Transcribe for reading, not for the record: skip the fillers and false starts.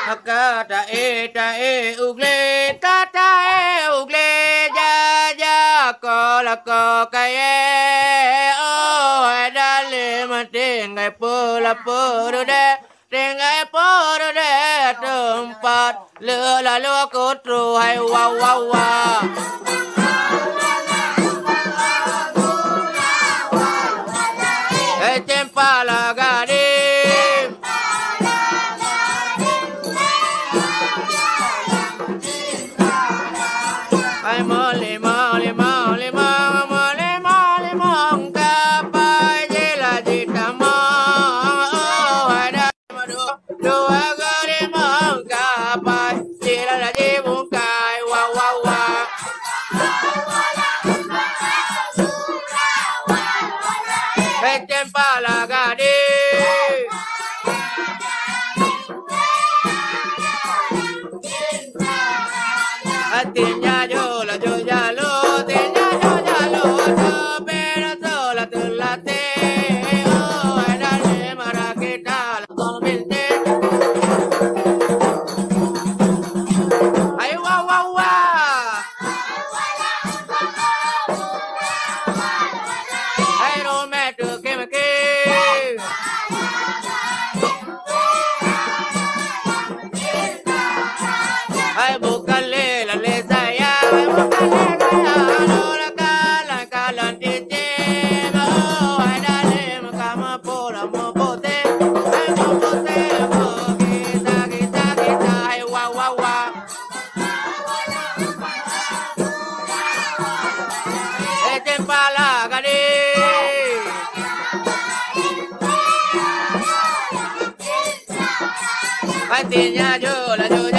Ka ta e ugle ta ugle ja ja ko la ko ka e o da le ma te ngai po la po de te ngai po de tempat le la lo ko tru hai wa wa wa e tempa la ga de ai mole mole mole mole mole mong ka pai je la ji ta ma ai da ma do ga re mong ka pai je la ji bu kai wa wa wa ai tem pa la ga di Atinya yo la yo ya lo, tinya yo ya lo, pero sola tú la te, oh, era de maraqueta la convinte. Ay wa wa wa. Ay no me toque me que. Ay búscale la lesa ya, ay búscale no la cala tete, oh ay dale macama por amor pote, ay mo pote mo kita ay wa wa wa, echen pala gade, ay tinya yo la yo